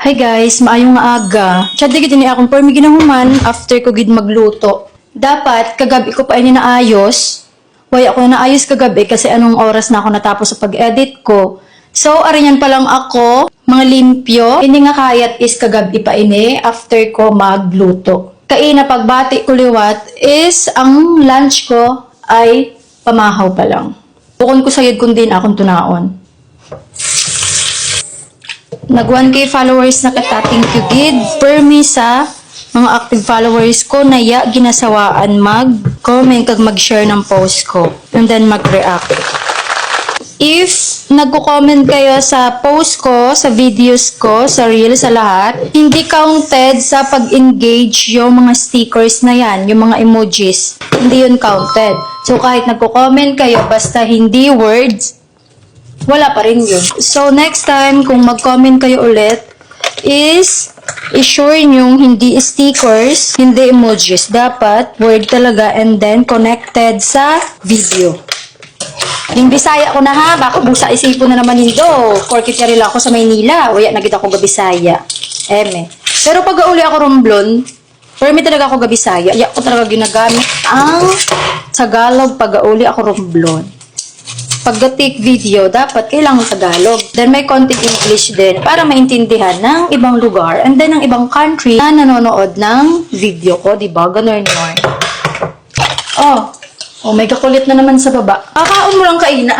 Hi guys, maayong nga aga. Chad di gid ni akong permi ginahuman after ko gid magluto. Dapat kagabi ko pa ini naayos. Way ako naayos kagabi kasi anong oras na ako natapos sa pag-edit ko. So arinyan pa lang ako, mga limpyo. Ini nga kayat is kagabi pa ini after ko magluto. Kaina pagbati ko liwat is ang lunch ko ay pamahaw pa lang. Bukon ko sayad kun din akong tunaon. Nag 1K followers na kita, thank you gid. Permi sa mga active followers ko na ya ginasawaan mag-comment kag mag-share ng post ko and then mag-react. If nagko-comment kayo sa post ko, sa videos ko, sa reels, sa lahat, hindi counted sa pag-engage yung mga stickers na yan, yung mga emojis. Hindi yun counted. So kahit nagko-comment kayo basta hindi words, wala pa rin yun. So, next time, kung mag-comment kayo ulit, is i-sure nyong hindi stickers, hindi emojis. Dapat, word talaga, and then connected sa video. Yung Bisaya ko na ha, baka busa isipon na naman nindo. Porkit yari lang ako sa Maynila, waya na kita ako gabisaya. Eme. Pero pag uli ako romblon, permi talaga ako gabisaya. Iya ko talaga ginagamit ang Tagalog pag uli ako romblon. Pag-take video, dapat kailangan Tagalog. Then may konting English din para maintindihan ng ibang lugar and then ng ibang country na nanonood ng video ko, diba? Ganun yun. Oh, may kakulit na naman sa baba. Kakaon mo lang kaina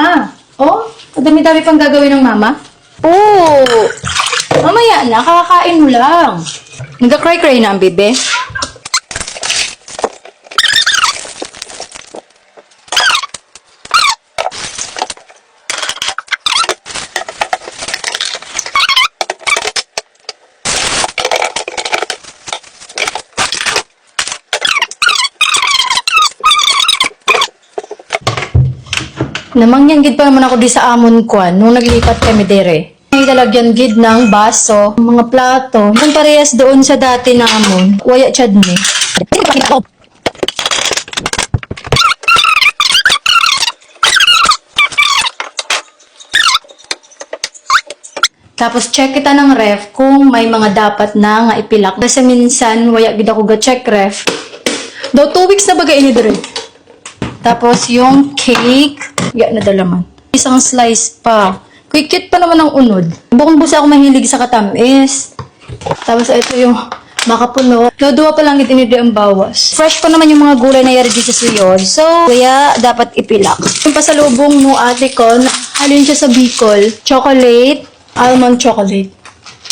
Oh, dami-dami pang gagawin ng mama. Oh, mamaya na, kakakain mo lang. Nagka-cry-cry na ang bebe. Namangyan gid pa naman ako di sa amon kwan nung naglipat kami dire. May talagyan gid ng baso, mga plato. Yung parehas doon sa dati na amon. Waya chad ni. Tapos check kita ng ref kung may mga dapat na nga ipilak. Kasi minsan waya gid ako ga-check ref. Daw 2 weeks na bagay ini dire. Tapos yung cake, na dalaman. Isang slice pa. Quick pa naman ang unod. Bukong busa ako mahilig sa katamis. Tapos ito yung makapuno. Duwa pa lang itinidi ang bawas. Fresh pa naman yung mga gulay na yari dito sa yun. So, kaya dapat ipilak. Yung pasalubong mo ate ko, halin siya sa Bicol. Chocolate, almond chocolate.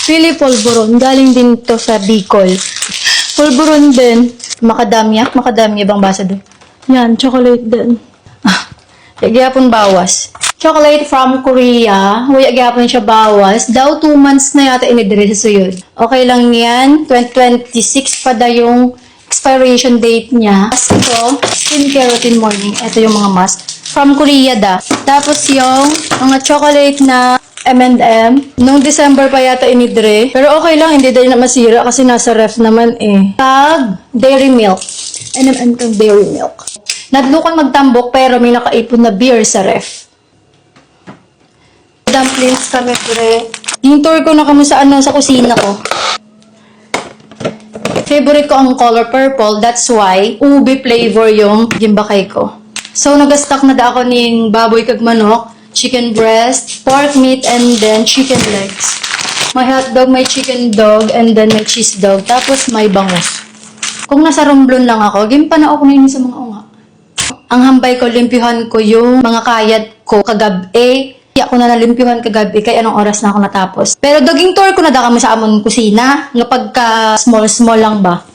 Pili polvoron. Galing din to sa Bicol. Polvoron din. Macadamia bang basa doon? Yan, chocolate din. Gyapon bawas. Chocolate from Korea. Huwag gyapon siya bawas. Daw 2 months na yata inidire sa suyod. Okay lang yan. 2026 pa da yung expiration date niya. Ito, skincare routine morning. Ito yung mga mask. From Korea da. Tapos yung mga chocolate na M&M. Noong December pa yata inidre. Pero okay lang, hindi dahil na masira kasi nasa ref naman eh. Tag, dairy milk. M&M kang dairy milk. Nadlukan magtambok pero may nakaipon na beer sa ref. Dumplings kami dire. Yung tour ko na kamo sa sa kusina ko. Favorite ko ang color purple. That's why ube flavor yung gimbakay ko. So nagastock na da ako ning baboy kag manok, chicken breast, pork meat, and then chicken legs. May hotdog, may chicken dog, and then may cheese dog. Tapos may bangus. Kung nasa Romblon lang ako, gimpana ako na sa mga unga. Ang hambay ko, limpyuhan ko yung mga kayat ko kagabi. Kaya ako na nalimpyuhan kagabi kaya anong oras na ako natapos. Pero doging tour ko na da kami sa amon kusina. Nga pagka small lang ba.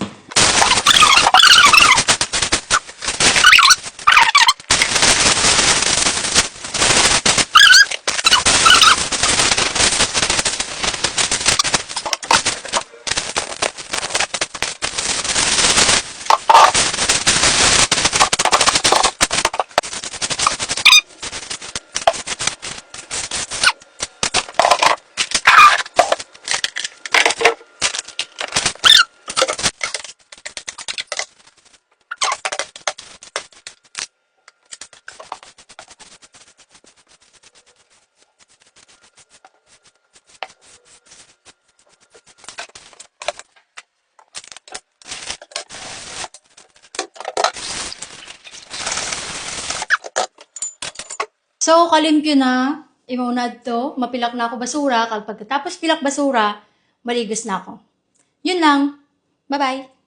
So, kalimpyo na. Imaunad to. Mapilak na ako basura. Kapag pagkatapos pilak basura, maligos na ako. Yun lang. Bye-bye.